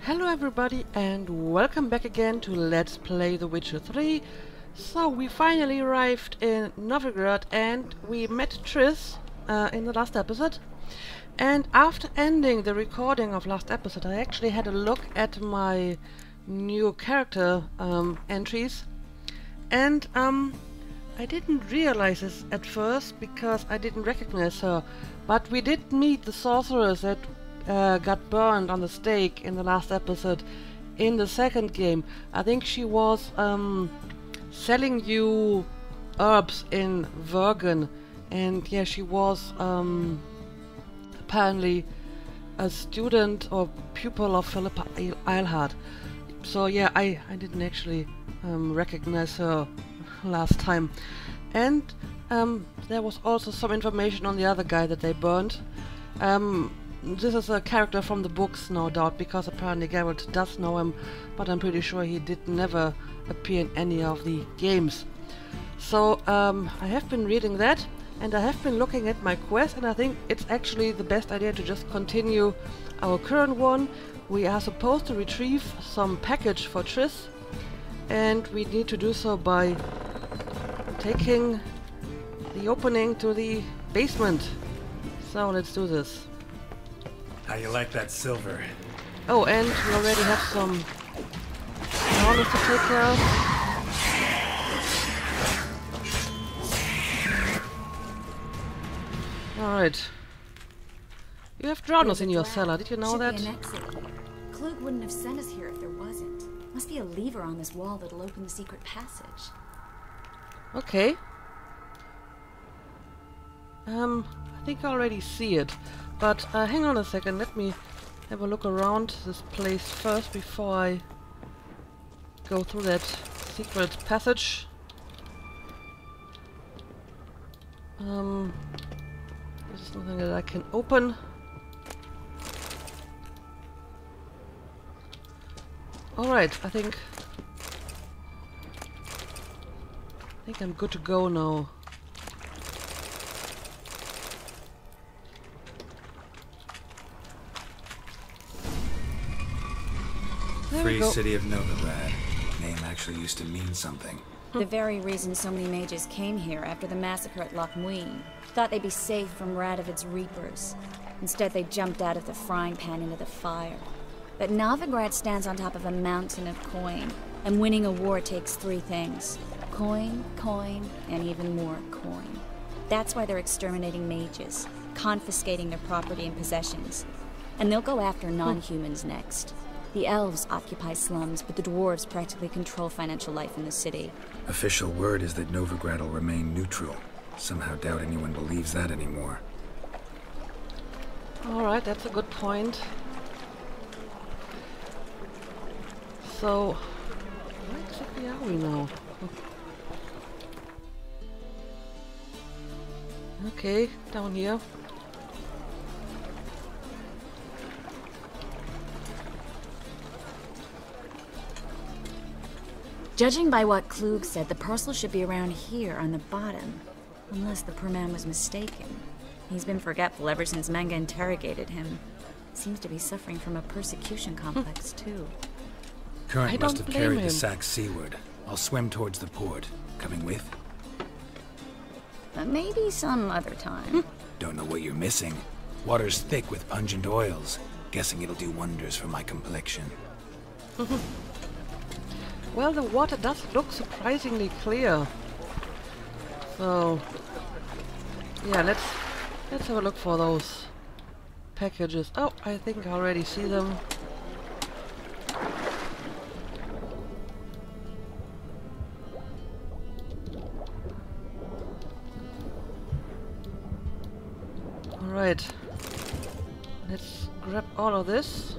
Hello everybody and welcome back again to Let's Play The Witcher 3. So we finally arrived in Novigrad and we met Triss in the last episode. And after ending the recording of last episode I actually had a look at my new character entries. And I didn't realize this at first because I didn't recognize her. But we did meet the sorceress that got burned on the stake in the last episode in the second game. I think she was selling you herbs in Vergen, and yeah, she was apparently a student or pupil of Philip Eilhard. So yeah, I didn't actually recognize her last time. And there was also some information on the other guy that they burned. This is a character from the books, no doubt, because apparently Geralt does know him, but I'm pretty sure he did never appear in any of the games. So I have been reading that, and I have been looking at my quest, and I think it's actually the best idea to just continue our current one. We are supposed to retrieve some package for Triss, and we need to do so by taking the opening to the basement. So let's do this. How you like that silver? Oh, and we already have some orders to take care of. Alright. You have drowners in your cellar, did you know that? Klug wouldn't have sent us here if there wasn't. Must be a lever on this wall that'll open the secret passage. Okay. I think I already see it. But hang on a second, let me have a look around this place first before I go through that secret passage. This is nothing that I can open. Alright, I think I'm good to go now. Free City of Novigrad. Name actually used to mean something. The very reason so many mages came here after the massacre at Loch Muin. Thought they'd be safe from Radovid's reapers. Instead they jumped out of the frying pan into the fire. But Novigrad stands on top of a mountain of coin, and winning a war takes three things. Coin, coin, and even more coin. That's why they're exterminating mages, confiscating their property and possessions. And they'll go after non-humans next. The elves occupy slums, but the dwarves practically control financial life in the city. Official word is that Novigrad will remain neutral. Somehow doubt anyone believes that anymore. Alright, that's a good point. So, where exactly are we now? Okay, down here. Judging by what Klug said, the parcel should be around here on the bottom. Unless the poor man was mistaken. He's been forgetful ever since Manga interrogated him. Seems to be suffering from a persecution complex, too. Current must have carried the sack seaward. I'll swim towards the port. Coming with? Maybe some other time. Don't know what you're missing. Water's thick with pungent oils. Guessing it'll do wonders for my complexion. Well, the water does look surprisingly clear. So, yeah, let's have a look for those packages. Oh, I think I already see them. Alright. Let's grab all of this.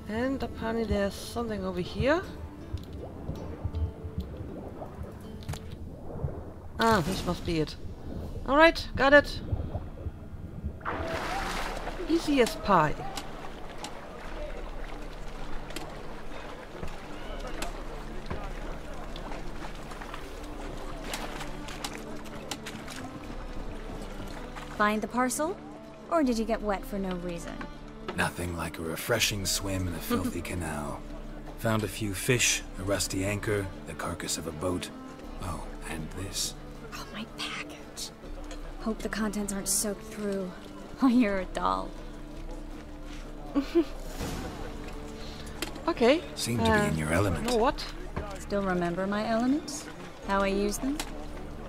And apparently there's something over here. Ah, this must be it. Alright, got it. Easy as pie. Find the parcel? Or did you get wet for no reason? Nothing like a refreshing swim in a filthy canal. Found a few fish, a rusty anchor, the carcass of a boat. Oh, and this. Oh, my package. Hope the contents aren't soaked through. Oh, you're a doll. Okay. Seem to be in your element. Know what? Still remember my elements? How I use them?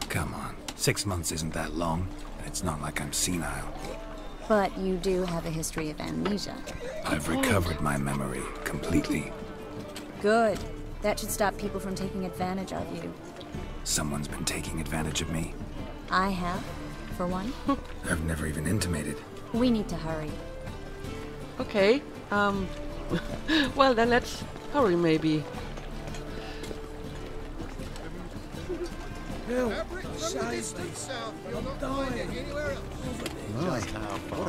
Come on. 6 months isn't that long, and it's not like I'm senile. But you do have a history of amnesia. I've recovered my memory completely. Good. That should stop people from taking advantage of you. Someone's been taking advantage of me. I have, for one. I've never even intimated. We need to hurry. Okay. Well, then let's hurry, maybe.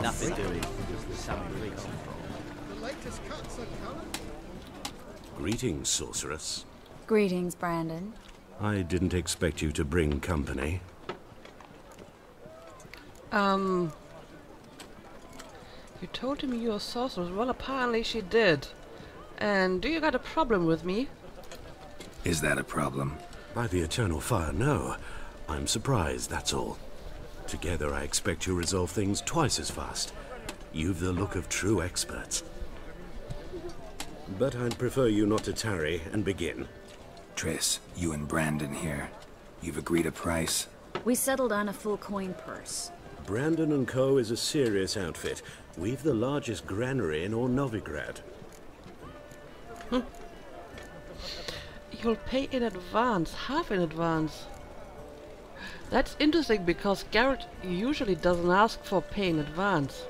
Nothing doing. Some weeks. Greetings, sorceress. Greetings, Brandon. I didn't expect you to bring company. You told him you're a sorceress. Well, apparently she did. And do you got a problem with me? Is that a problem? By the eternal fire, no. I'm surprised, that's all. Together, I expect you resolve things twice as fast. You've the look of true experts. But I'd prefer you not to tarry and begin. Triss, you and Brandon here. You've agreed a price? We settled on a full coin purse. Brandon & Co. is a serious outfit. We've the largest granary in all Novigrad. You'll pay in advance, half in advance. That's interesting because Garrett usually doesn't ask for pay in advance.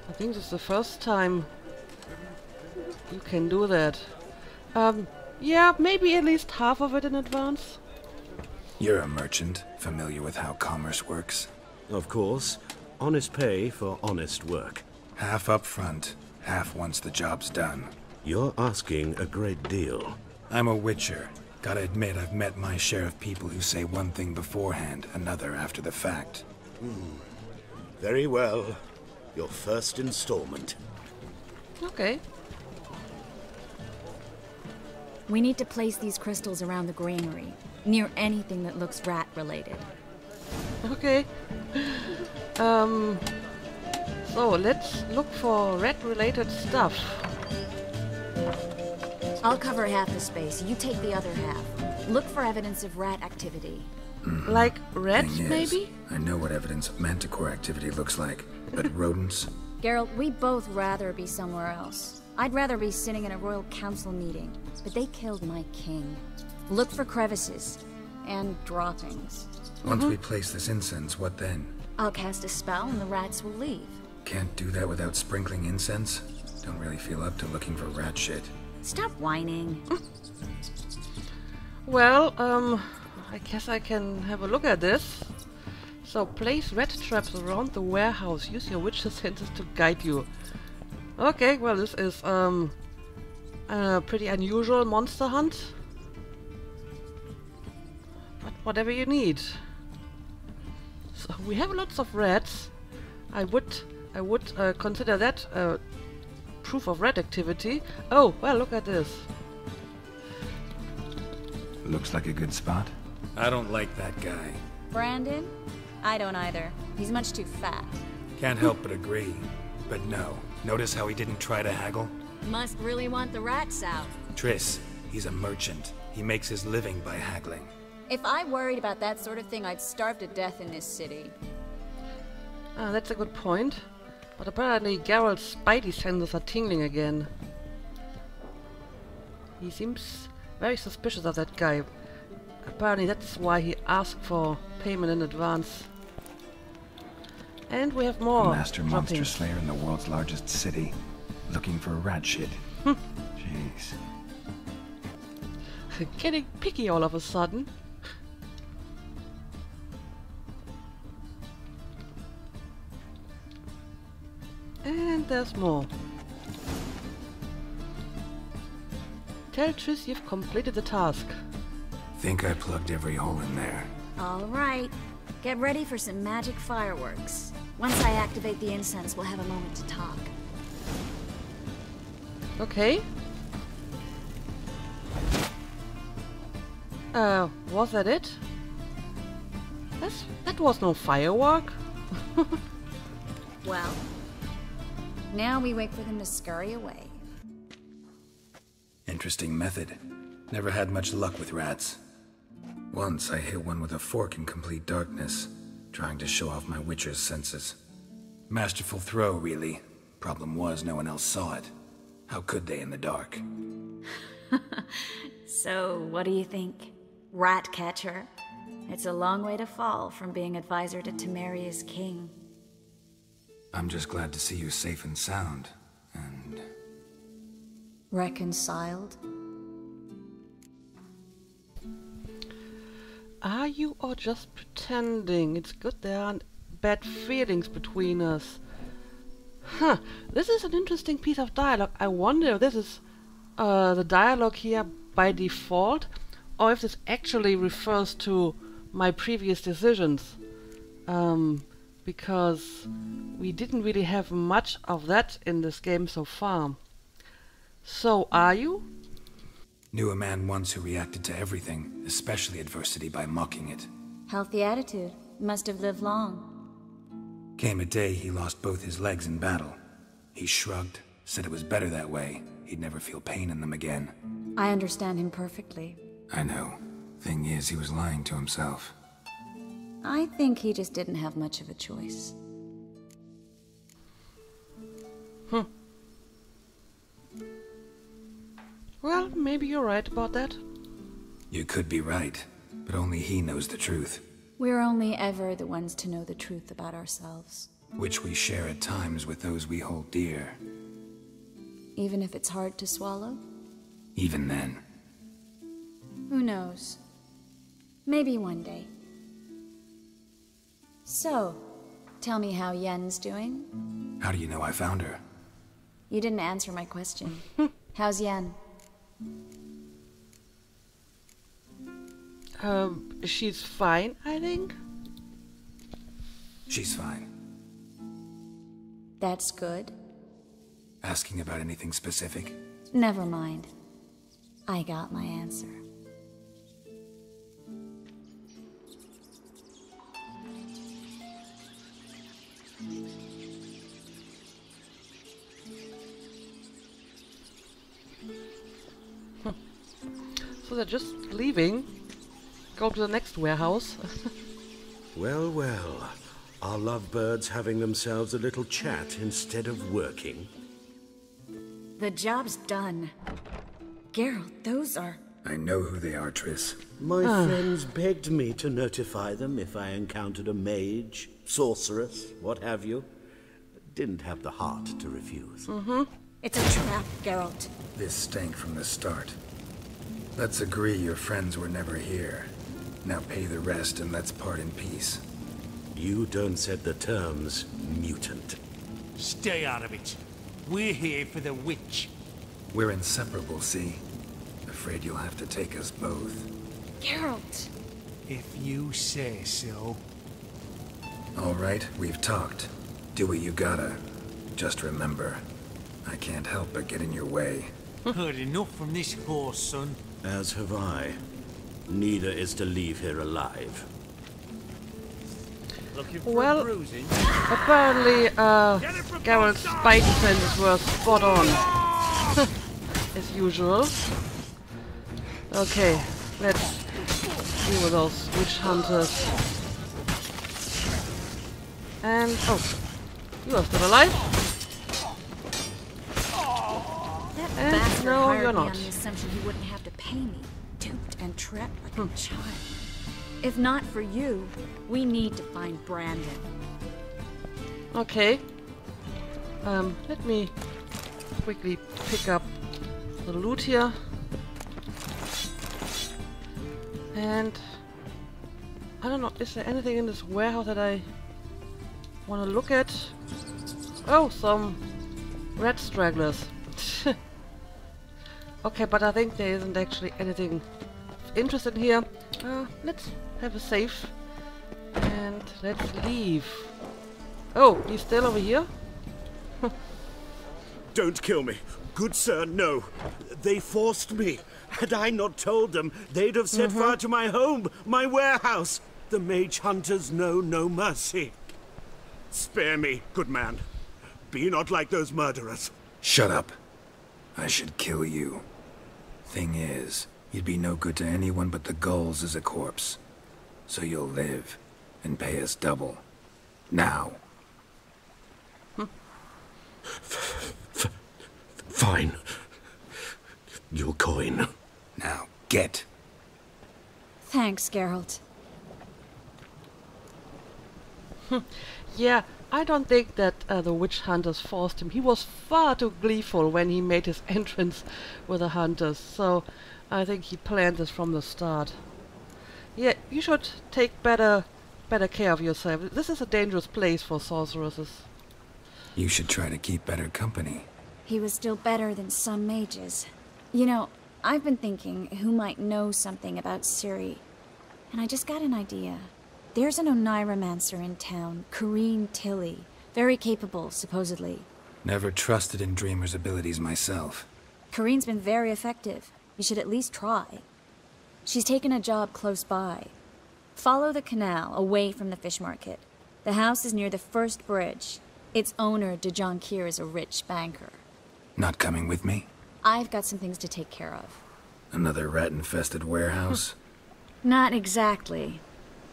I think this is the first time you can do that. Yeah, maybe at least half of it in advance. You're a merchant, familiar with how commerce works. Of course, honest pay for honest work. Half up front, half once the job's done. You're asking a great deal. I'm a witcher. Gotta admit, I've met my share of people who say one thing beforehand, another after the fact. Very well. Your first installment. Okay. We need to place these crystals around the granary, near anything that looks rat-related. Okay. So let's look for rat-related stuff. I'll cover half the space, you take the other half. Look for evidence of rat activity. Like rats, Thing is, maybe? I know what evidence of manticore activity looks like, but rodents? Geralt, we'd both rather be somewhere else. I'd rather be sitting in a royal council meeting, but they killed my king. Look for crevices and droppings. Once we place this incense, what then? I'll cast a spell and the rats will leave. Can't do that without sprinkling incense? Don't really feel up to looking for rat shit. Stop whining. Well, I guess I can have a look at this. So, place rat traps around the warehouse. Use your witch's senses to guide you. Okay, well, this is, a pretty unusual monster hunt. But whatever you need. So, we have lots of rats. I would consider that proof of rat activity. Oh, well, look at this. Looks like a good spot. I don't like that guy. Brandon? I don't either. He's much too fat. Can't help but agree. But no. Notice how he didn't try to haggle? Must really want the rats out. Triss, he's a merchant. He makes his living by haggling. If I worried about that sort of thing, I'd starve to death in this city. That's a good point. But apparently Geralt's spidey senses are tingling again. He seems very suspicious of that guy. Apparently that's why he asked for payment in advance. And we have more Master monster droppings. slayer in the world's largest city. Looking for rat shit. Jeez. Getting picky all of a sudden. And there's more. Tell Triss you've completed the task. Think I plugged every hole in there. All right. Get ready for some magic fireworks. Once I activate the incense, we'll have a moment to talk. Okay. Was that it? That was no firework. Well, now we wait for them to scurry away. Interesting method. Never had much luck with rats. Once I hit one with a fork in complete darkness, trying to show off my witcher's senses. Masterful throw, really. Problem was, no one else saw it. How could they in the dark? So, what do you think? Rat catcher? It's a long way to fall from being advisor to Temeria's king. I'm just glad to see you safe and sound, and... Reconciled? Are you or just pretending? It's good there aren't bad feelings between us. Huh, this is an interesting piece of dialogue. I wonder if this is the dialogue here by default, or if this actually refers to my previous decisions. Because we didn't really have much of that in this game so far. So, are you? Knew a man once who reacted to everything, especially adversity, by mocking it. Healthy attitude. Must have lived long. Came a day he lost both his legs in battle. He shrugged, said it was better that way. He'd never feel pain in them again. I understand him perfectly. I know. Thing is, he was lying to himself. I think he just didn't have much of a choice. Well, maybe you're right about that. You could be right, but only he knows the truth. We're only ever the ones to know the truth about ourselves. Which we share at times with those we hold dear. Even if it's hard to swallow? Even then. Who knows? Maybe one day. So, tell me how Yen's doing? How do you know I found her? You didn't answer my question. How's Yen? She's fine, I think. She's fine. That's good. Asking about anything specific? Never mind. I got my answer. So they're just leaving. Go to the next warehouse. Well, well. Are lovebirds having themselves a little chat instead of working? The job's done. Geralt, those are... I know who they are, Triss. My friends begged me to notify them if I encountered a mage, sorceress, what have you. Didn't have the heart to refuse. It's a trap, Geralt. This stank from the start. Let's agree your friends were never here. Now pay the rest and let's part in peace. You don't set the terms, mutant. Stay out of it. We're here for the witch. We're inseparable, see? Afraid you'll have to take us both. Geralt! If you say so. All right, we've talked. Do what you gotta. Just remember, I can't help but get in your way. Heard enough from this horse, son. As have I. Neither is to leave here alive. Looking for Well, a bruising? apparently, Geralt's spidey senses were spot on. As usual. Okay, let's deal with those witch hunters. And, oh, you are still alive? That And bastard no, hired you're me not. on the assumption he wouldn't have to pay me. Duped and trapped like a child. If not for you, we need to find Brandon. Okay. Let me quickly pick up the loot here. And I don't know, is there anything in this warehouse that I want to look at? Oh, some rat stragglers. Okay, but I think there isn't actually anything interesting here. Let's have a save. And let's leave. Oh, he's still over here? Don't kill me. Good sir, no. They forced me. Had I not told them, they'd have set fire to my home, my warehouse. The mage hunters know no mercy. Spare me, good man. Be not like those murderers. Shut up. I should kill you. Thing is, you'd be no good to anyone but the gulls as a corpse. So you'll live and pay us double. Now. Fine. Your coin. Now, get. Thanks, Geralt. Yeah, I don't think that the witch hunters forced him. He was far too gleeful when he made his entrance with the hunters, so I think he planned this from the start. Yeah, you should take better care of yourself. This is a dangerous place for sorceresses. You should try to keep better company. He was still better than some mages. You know, I've been thinking who might know something about Ciri, and I just got an idea. There's an Oneiromancer in town, Corrine Tilly. Very capable, supposedly. Never trusted in Dreamer's abilities myself. Corrine's been very effective. You should at least try. She's taken a job close by. Follow the canal, away from the fish market. The house is near the first bridge. Its owner, de Jonquier, is a rich banker. Not coming with me? I've got some things to take care of. Another rat-infested warehouse? Not exactly.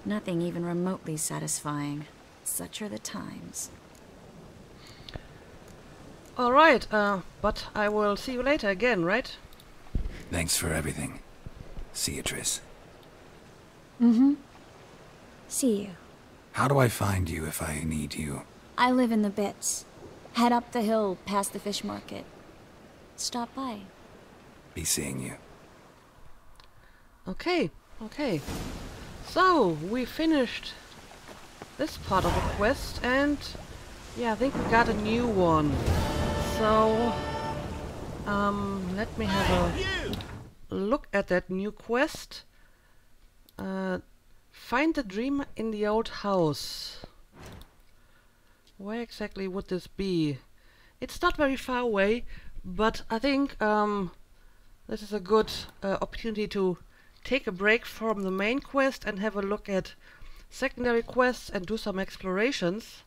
Nothing even remotely satisfying. Such are the times. Alright, but I will see you later again, right? Thanks for everything. See you, Triss. See you. How do I find you if I need you? I live in the Bits. Head up the hill past the fish market. Stop by. Be seeing you. Okay. So, we finished this part of the quest, and yeah, I think we got a new one. So, let me have a look at that new quest. Find the dreamer in the old house. Where exactly would this be? It's not very far away, but I think this is a good opportunity to take a break from the main quest and have a look at secondary quests and do some explorations.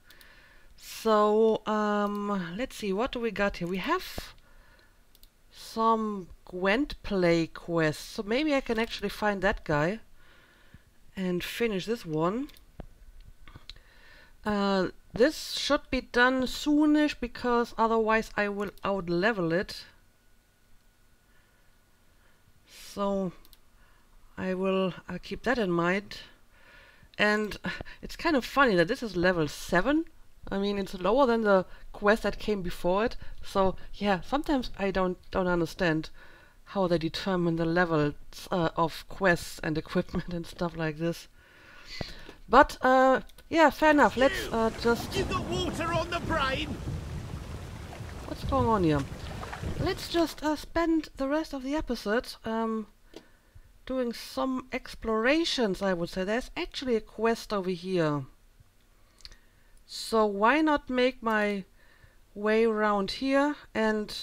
So, let's see, what do we got here? We have some Gwent play quests, so maybe I can actually find that guy and finish this one. This should be done soonish, because otherwise I will out-level it. So I will keep that in mind. And it's kind of funny that this is level 7. I mean, it's lower than the quest that came before it. So yeah, sometimes I don't understand how they determine the levels of quests and equipment and stuff like this. But yeah, fair enough. Let's just... You got water on the brain? What's going on here? Let's just spend the rest of the episode doing some explorations, I would say. There's actually a quest over here. So why not make my way around here and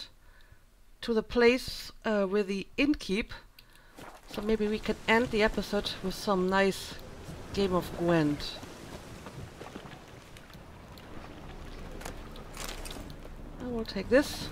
to the place with the innkeep. So maybe we can end the episode with some nice game of Gwent. I will take this.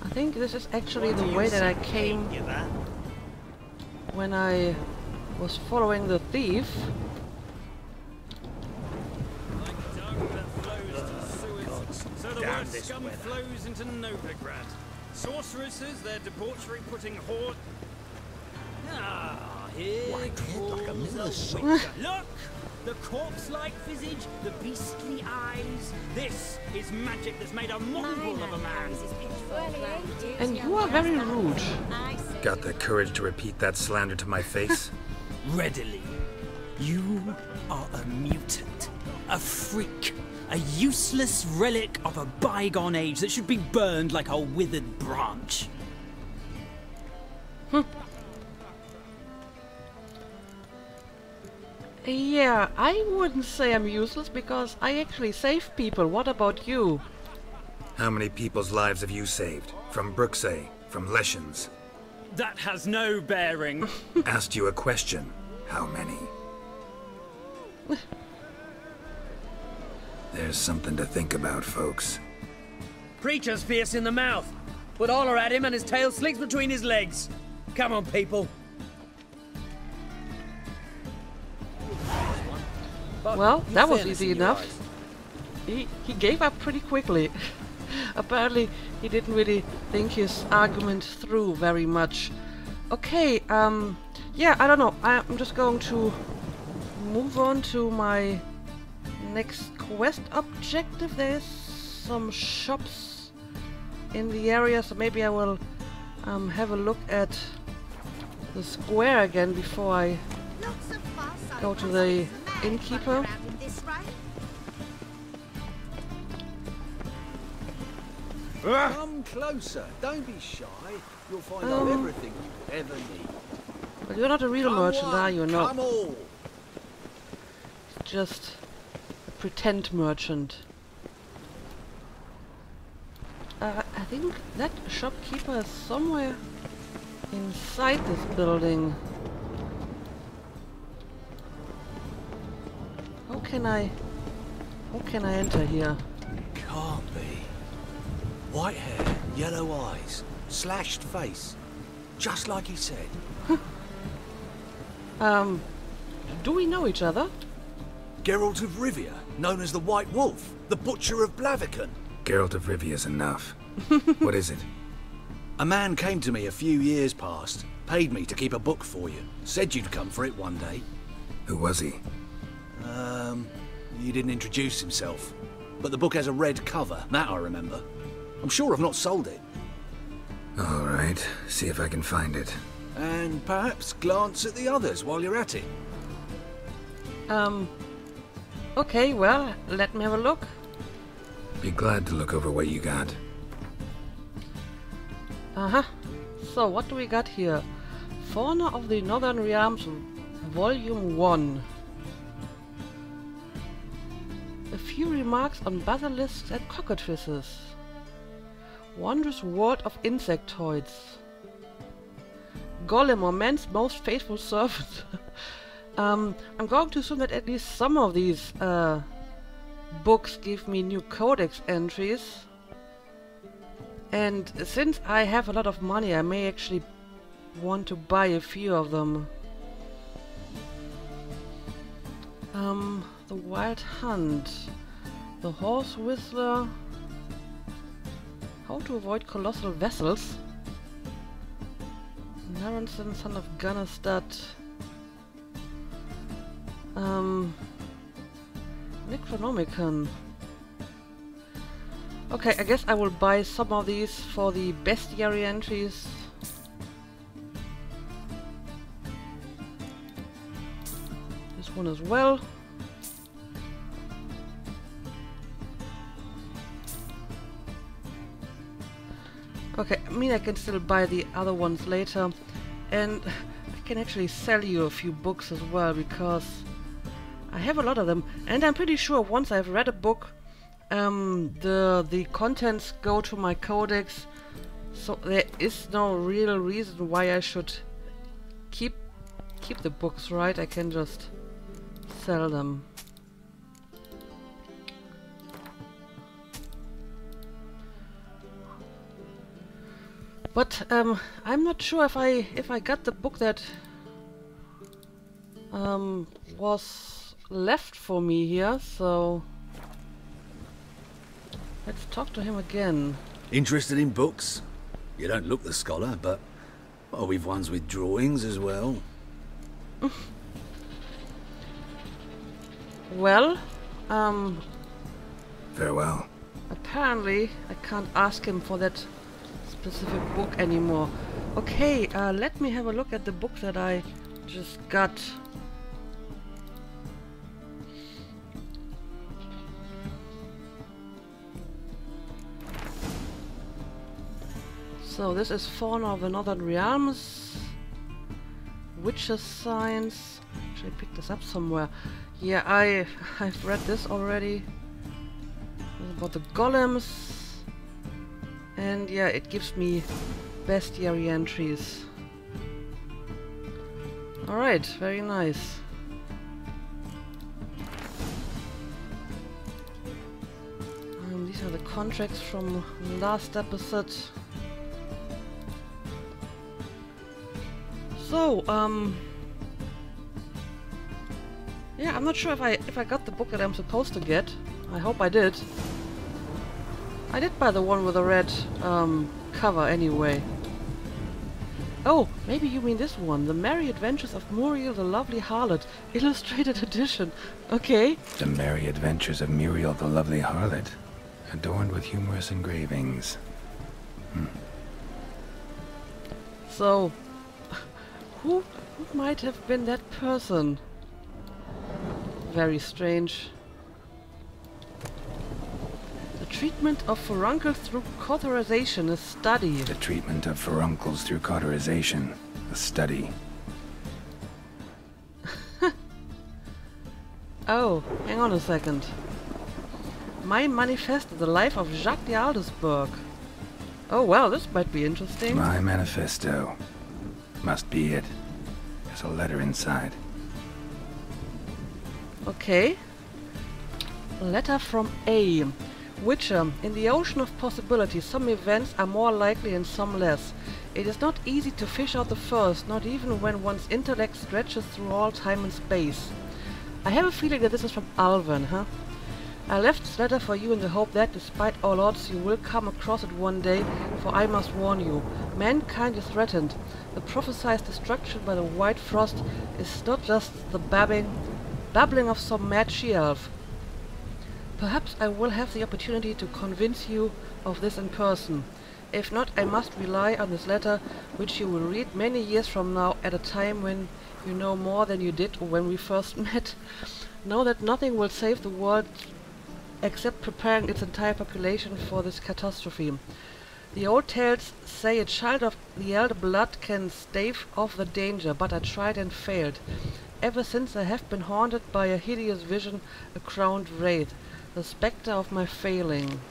I think this is actually the way that I came when I was following the thief. So the word scum flows into Novigrad. Sorceresses, their debauchery putting horde... Ah, here comes the witcher. Look! The corpse-like visage, the beastly eyes. This is magic that's made a mongrel of a man. And you are very rude. Got the courage to repeat that slander to my face? Readily. You are a mutant, a freak, a useless relic of a bygone age that should be burned like a withered branch. Yeah, I wouldn't say I'm useless because I actually save people. What about you? How many people's lives have you saved? From Bruxay? From Leshens? That has no bearing. Asked you a question. How many? There's something to think about, folks. Preacher's fierce in the mouth. Put holler at him and his tail slicks between his legs. Come on, people. Well, that was easy enough. He gave up pretty quickly. Apparently, he didn't really think his argument through very much. Okay, yeah, I don't know. I'm just going to move on to my next quest objective. There's some shops in the area, so maybe I will have a look at the square again before I go to the innkeeper. Come closer. Don't be shy. You'll find out everything you ever need. But you're not a real merchant, are you? No. Come all. Just a pretend merchant. I think that shopkeeper is somewhere inside this building. How can I enter here? Can't be. White hair, yellow eyes, slashed face. Just like he said. Do we know each other? Geralt of Rivia, known as the White Wolf, the Butcher of Blaviken. Geralt of Rivia's enough. What is it? A man came to me a few years past, paid me to keep a book for you. Said you'd come for it one day. Who was he? He didn't introduce himself. But the book has a red cover, that I remember. I'm sure I've not sold it. All right, see if I can find it. And perhaps glance at the others while you're at it. Okay, well, let me have a look. Be glad to look over what you got. Uh-huh. So, what do we got here? Fauna of the Northern Realms, Volume 1. A few remarks on basilisks and cockatrices. Wondrous world of insectoids. Golem, or man's most faithful servant. I'm going to assume that at least some of these books give me new codex entries. And since I have a lot of money, I may actually want to buy a few of them. The Wild Hunt. The Horse Whistler. How to avoid colossal vessels. Naranson, son of Gunnerstad. Necronomicon. Okay, I guess I will buy some of these for the bestiary entries. This one as well. Okay, I mean I can still buy the other ones later. And I can actually sell you a few books as well, because I have a lot of them. And I'm pretty sure once I've read a book, the contents go to my codex, so there is no real reason why I should keep the books, right? I can just sell them. But I'm not sure if I got the book that was left for me here, so let's talk to him again. Interested in books? You don't look the scholar, but well, we've ones with drawings as well. Well, Farewell. apparently I can't ask him for that specific book anymore. Okay, let me have a look at the book that I just got. So this is Fauna of the Northern Realms. Witches Signs. Actually, I picked this up somewhere. Yeah, I've read this already. It's about the golems. And yeah, it gives me bestiary entries. Alright, very nice. These are the contracts from last episode. So, yeah, I'm not sure if I got the book that I'm supposed to get. I hope I did. I did buy the one with the red cover anyway. Oh, maybe you mean this one. The Merry Adventures of Muriel the Lovely Harlot. Illustrated edition. Okay. The Merry Adventures of Muriel the Lovely Harlot. Adorned with humorous engravings. So, who might have been that person? Very strange. The treatment of furuncles through cauterization, a study. The treatment of furuncles through cauterization, a study. Oh, hang on a second. My manifesto, the life of Jacques de Aldesberg. Oh well, this might be interesting. My manifesto. Must be it. There's a letter inside. Okay. A letter from A. Witcher, in the ocean of possibilities, some events are more likely and some less. It is not easy to fish out the first, not even when one's intellect stretches through all time and space. I have a feeling that this is from Alvin, huh? I left this letter for you in the hope that, despite all odds, you will come across it one day, for I must warn you. Mankind is threatened. The prophesied destruction by the white frost is not just the babbling of some mad she-elf. Perhaps I will have the opportunity to convince you of this in person. If not, I must rely on this letter, which you will read many years from now, at a time when you know more than you did when we first met. Know that nothing will save the world except preparing its entire population for this catastrophe. The old tales say a child of the elder blood can stave off the danger, but I tried and failed. Ever since I have been haunted by a hideous vision, a crowned wraith, the spectre of my failing.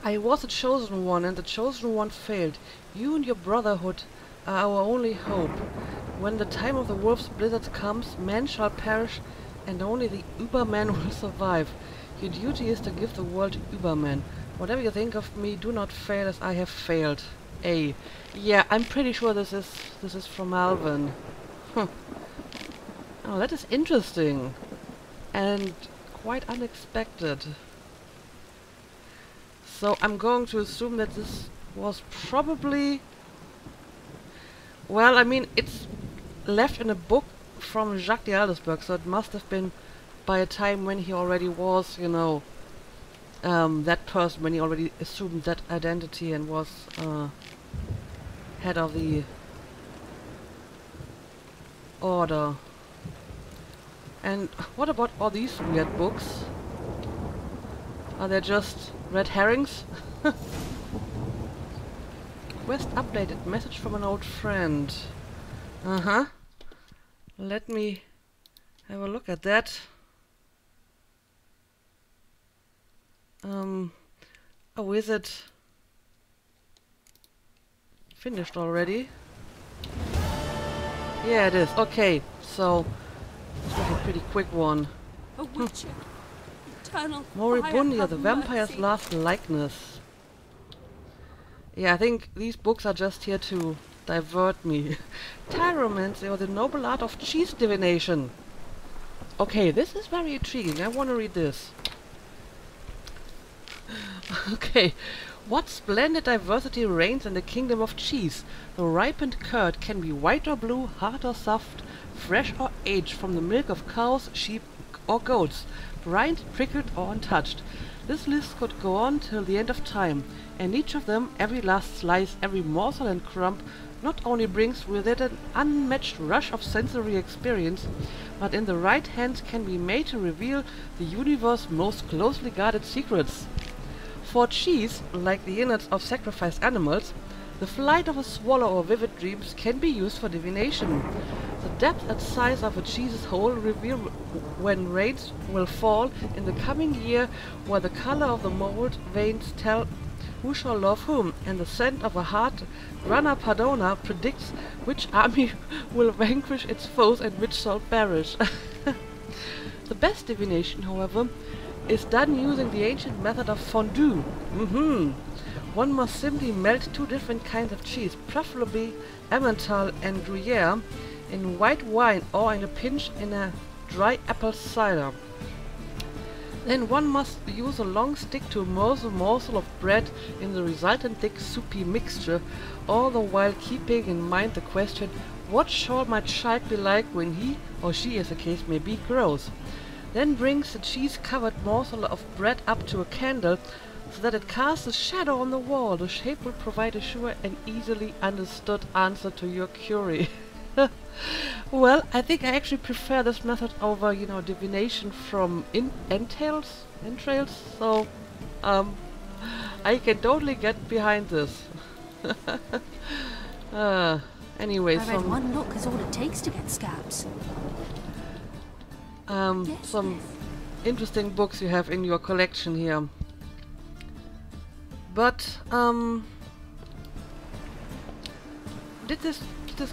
I was the chosen one, and the chosen one failed. You and your brotherhood are our only hope. When the time of the wolf's blizzard comes, men shall perish, and only the Übermen will survive. Your duty is to give the world Übermen. Whatever you think of me, do not fail as I have failed. A. Yeah, I'm pretty sure this is from Alvin. Oh, that is interesting. And quite unexpected. So I'm going to assume that this was probably... Well, I mean, it's left in a book from Jacques de Aldesberg, so it must have been by a time when he already was, you know, that person, when he already assumed that identity and was head of the order. And what about all these weird books? Are they just red herrings? Quest updated. Message from an old friend. Uh-huh. Let me have a look at that. Oh, is it finished already? Yeah, it is. Okay, so this was a pretty quick one. A witcher. Eternal Moribundia, fire, the have vampire's mercy. last likeness. Yeah, I think these books are just here to divert me. Tyromancy, or the noble art of cheese divination. Okay, this is very intriguing. I want to read this. Okay. What splendid diversity reigns in the kingdom of cheese. The ripened curd can be white or blue, hard or soft, fresh or aged from the milk of cows, sheep, or goats, brined, prickled or untouched. This list could go on till the end of time, and each of them, every last slice, every morsel and crumb, not only brings with it an unmatched rush of sensory experience, but in the right hands can be made to reveal the universe's most closely guarded secrets. For cheese, like the innards of sacrificed animals, the flight of a swallow or vivid dreams can be used for divination. The depth and size of a cheese's hole reveal when rains will fall in the coming year, where the color of the mold veins tell who shall love whom, and the scent of a heart, Grana Padona, predicts which army will vanquish its foes and which shall perish. The best divination, however, is done using the ancient method of fondue. One must simply melt two different kinds of cheese, preferably Emmental and Gruyere, in white wine or in a pinch in a dry apple cider. Then one must use a long stick to immerse a morsel of bread in the resultant thick soupy mixture, all the while keeping in mind the question, what shall my child be like when he, or she as the case may be, grows? Then brings the cheese-covered morsel of bread up to a candle, so that it casts a shadow on the wall. The shape will provide a sure and easily understood answer to your query. Well, I think I actually prefer this method over, divination from entrails, so, I can totally get behind this. Anyway, I read one look is all it takes to get scabs. Some interesting books you have in your collection here. But, did this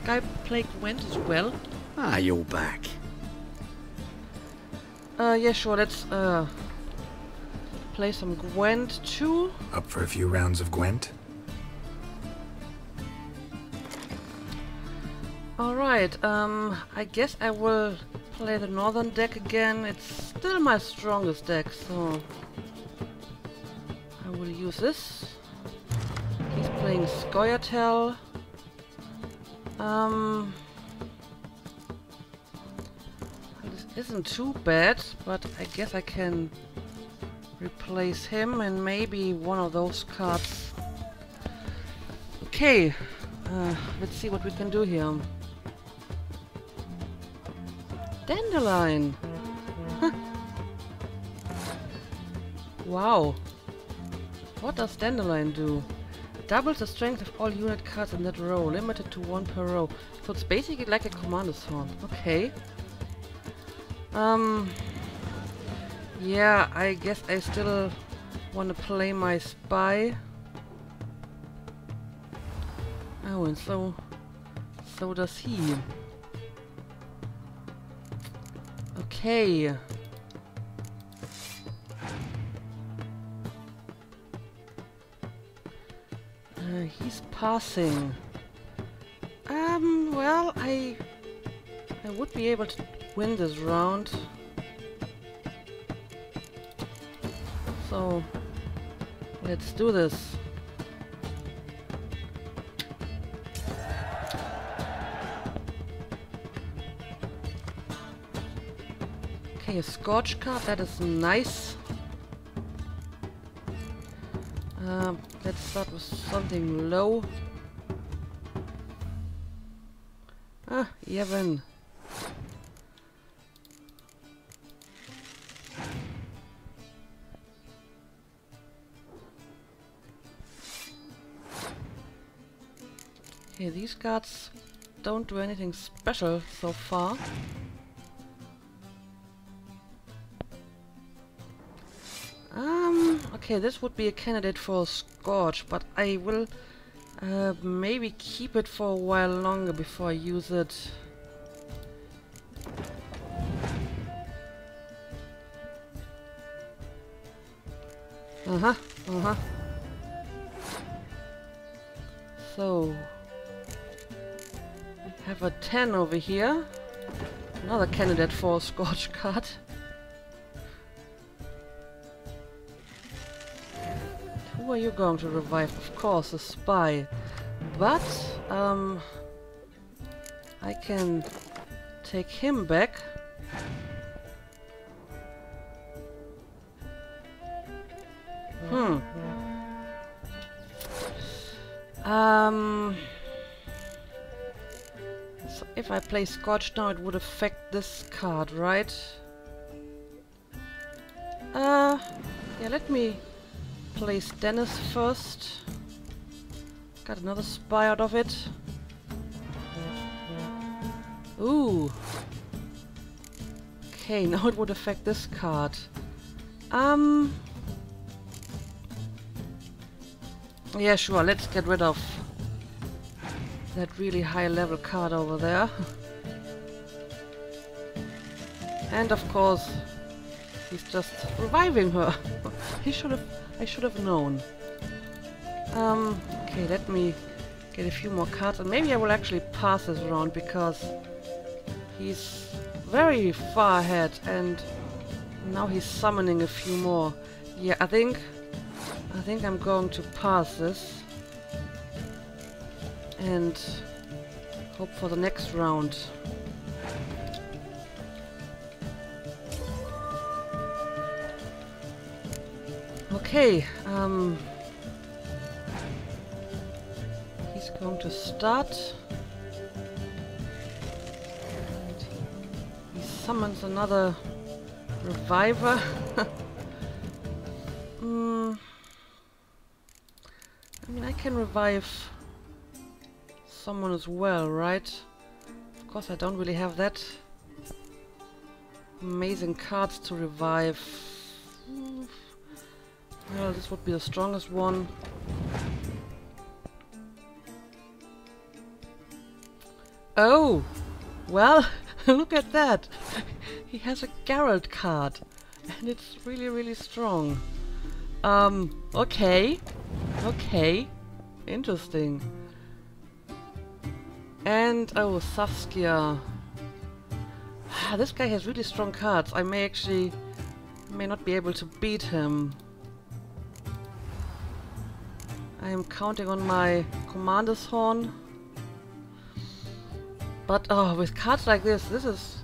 guy play Gwent as well? Ah, you're back. Yeah, sure, let's, play some Gwent too. Up for a few rounds of Gwent? Alright, I guess I will play the northern deck again. It's still my strongest deck, so I will use this. He's playing Scoia'tael. This isn't too bad, but I guess I can replace him and maybe one of those cards. Okay, let's see what we can do here. Dandelion! Huh. Wow! What does Dandelion do? Doubles the strength of all unit cards in that row, limited to one per row. So it's basically like a commander sword. Okay. Yeah, I guess I still want to play my spy. Oh, and so does he. Okay. He's passing. Well, I would be able to win this round. So, let's do this. Okay, a Scorch card, that is nice. Let's start with something low. Ah, Yevon. Okay, these cards don't do anything special so far. Okay, this would be a candidate for a Scorch, but I will maybe keep it for a while longer before I use it. So, have a 10 over here. Another candidate for a Scorch card. Who are you going to revive? Of course, a spy. But, I can take him back. So if I play Scorch now, it would affect this card, right? Yeah, let me place Dennis first. Got another spy out of it. Ooh. Okay, now it would affect this card. Yeah, sure, let's get rid of that really high level card over there. And of course, he's just reviving her. I should have known. Okay, let me get a few more cards, and maybe I will actually pass this round because he's very far ahead, and now he's summoning a few more. Yeah, I think I'm going to pass this and hope for the next round. Okay, he's going to start. And he summons another reviver. I mean, I can revive someone as well, right? Of course, I don't really have that amazing cards to revive. Well, this would be the strongest one. Oh! Well, look at that! He has a Geralt card. And it's really, really strong. Okay. Okay. Interesting. And, oh, Saskia. This guy has really strong cards. I may not be able to beat him. I am counting on my Commander's Horn. But, oh, with cards like this is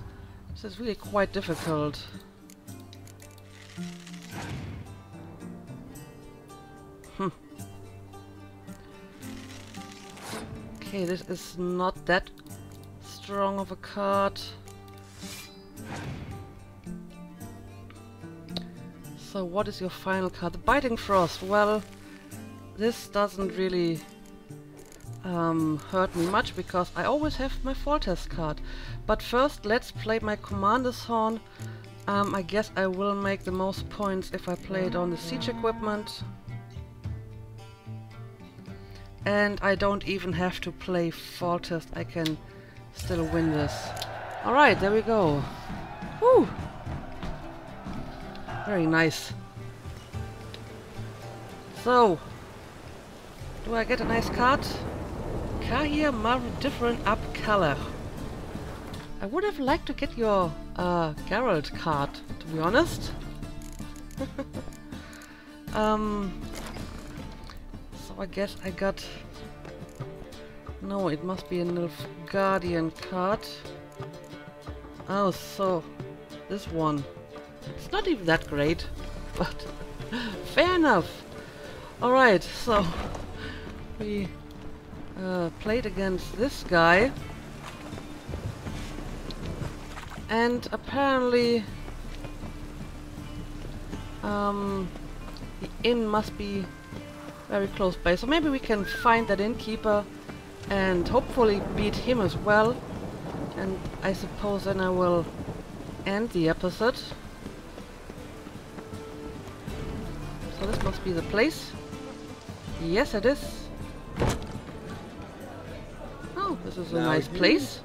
really quite difficult. Okay, this is not that strong of a card. So what is your final card? The Biting Frost. Well, this doesn't really hurt me much because I always have my Foltest card. But first, let's play my Commander's Horn. I guess I will make the most points if I play it on the siege equipment. And I don't even have to play Foltest. I can still win this. Alright, there we go. Woo! Very nice. So, do I get a nice card? Kahir Mar different up color. I would have liked to get your Geralt card, to be honest. So I guess I got... No, it must be a Nilfgaardian card. Oh, so this one. It's not even that great, but fair enough. Alright, so we played against this guy. And apparently the inn must be very close by. So maybe we can find that innkeeper and hopefully beat him as well. And I suppose then I will end the episode. So this must be the place. Yes, it is. Oh, this is a nice place.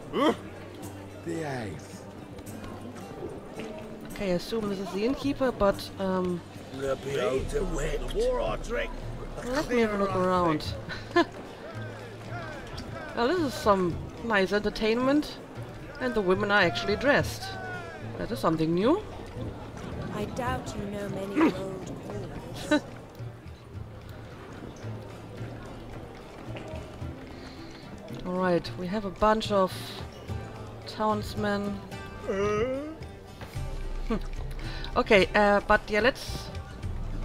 Okay, I assume this is the innkeeper, but let me have a look around. Well, this is some nice entertainment, and the women are actually dressed. That is something new. I doubt you know many old whores. Alright, we have a bunch of townsmen. Okay, but yeah, let's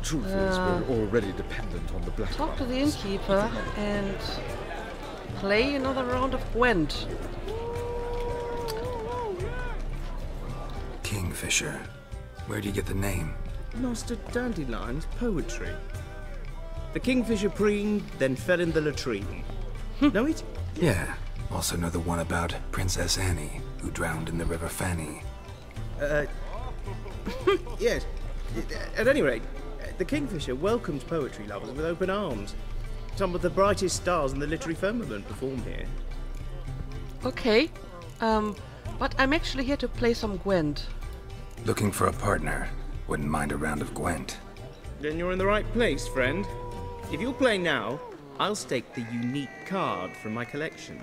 Truth is, we're already dependent on the black talk to the markets. innkeeper and play another round of Gwent. Kingfisher. Where do you get the name? Master Dandelion's poetry. The kingfisher preened, then fell in the latrine. Know it? Yeah. Also know the one about Princess Annie, who drowned in the River Fanny. Yes. At any rate, the kingfisher welcomes poetry lovers with open arms. Some of the brightest stars in the literary firmament perform here. Okay, but I'm actually here to play some Gwent. Looking for a partner. Wouldn't mind a round of Gwent. Then you're in the right place, friend. If you'll play now, I'll stake the unique card from my collection.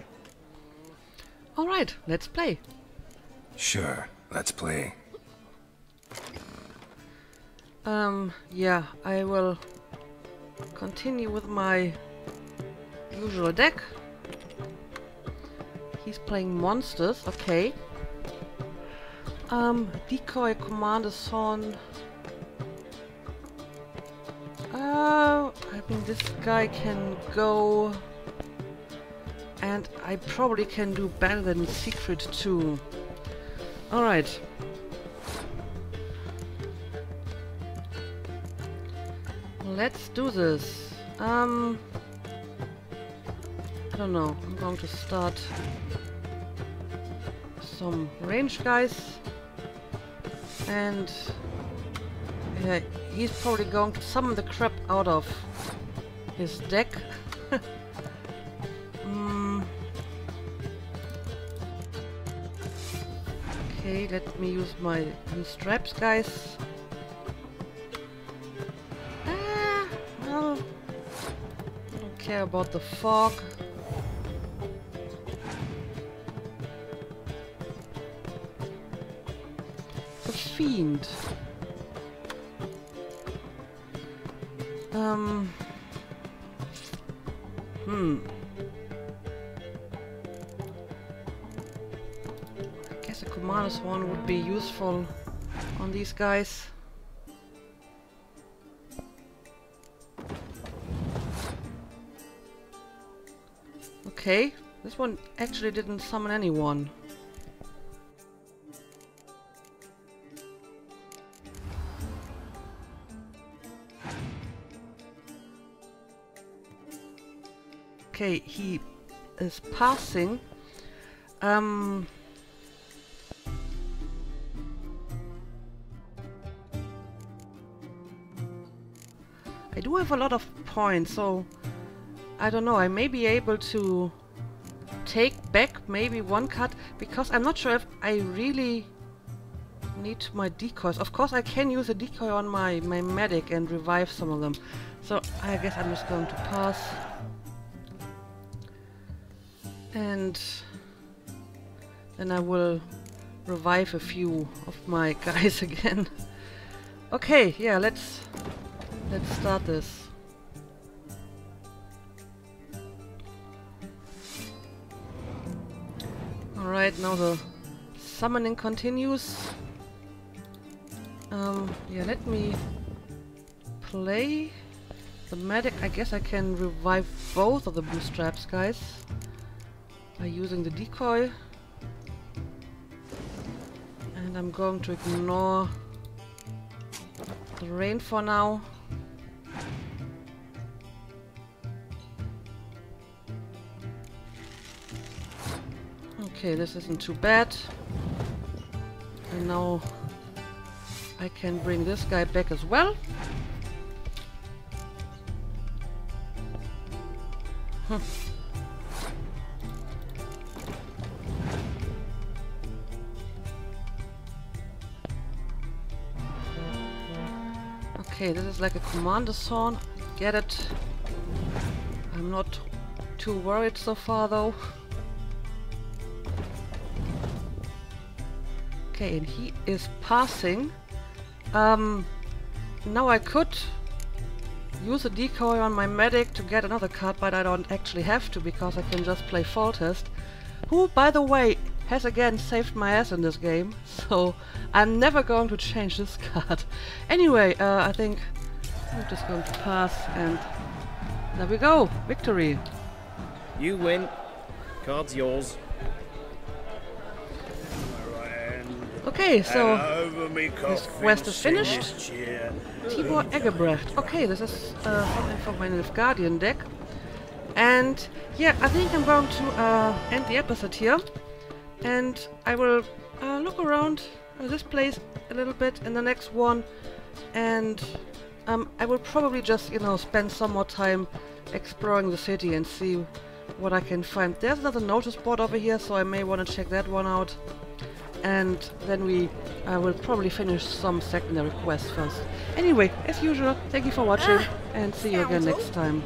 Alright, let's play. Sure, let's play. Yeah, I will continue with my usual deck. He's playing monsters, okay. Decoy, Commander Son. I mean, this guy can go, and I probably can do better than Siegfried too. Alright. Let's do this. I don't know. I'm going to start some range guys. And yeah, he's probably going to summon the crap out of his deck. Okay, let me use my straps, guys. Well, I don't care about the fog. The fiend. I guess a Commander Swan would be useful on these guys. Okay, this one actually didn't summon anyone. Okay, he is passing. I do have a lot of points, so I don't know, I may be able to take back maybe one card, because I'm not sure if I really need my decoys. Of course I can use a decoy on my medic and revive some of them, so I guess I'm just going to pass. And then I will revive a few of my guys again. Okay, yeah, let's start this. Alright, now the summoning continues. Yeah, let me play the medic. I guess I can revive both of the blue straps guys by using the decoy. And I'm going to ignore the rain for now. Okay, this isn't too bad. And now I can bring this guy back as well. Okay, this is like a Commander Swan. Get it. I'm not too worried so far though. Okay, and he is passing. Now I could use a decoy on my medic to get another card, but I don't actually have to because I can just play Foltest, who, by the way, has again saved my ass in this game, so I'm never going to change this card. Anyway, I think I'm just going to pass, and there we go. Victory. You win. Card's yours. Okay, so this quest is finished. Tibor Eggebrecht. Okay, this is something for my Nilfgaardian deck. And yeah, I think I'm going to end the episode here. And I will look around this place a little bit in the next one. And I will probably just, you know, spend some more time exploring the city and see what I can find. There's another notice board over here, so I may want to check that one out. And then we will probably finish some secondary quests first. Anyway, as usual, thank you for watching, and see you again next time.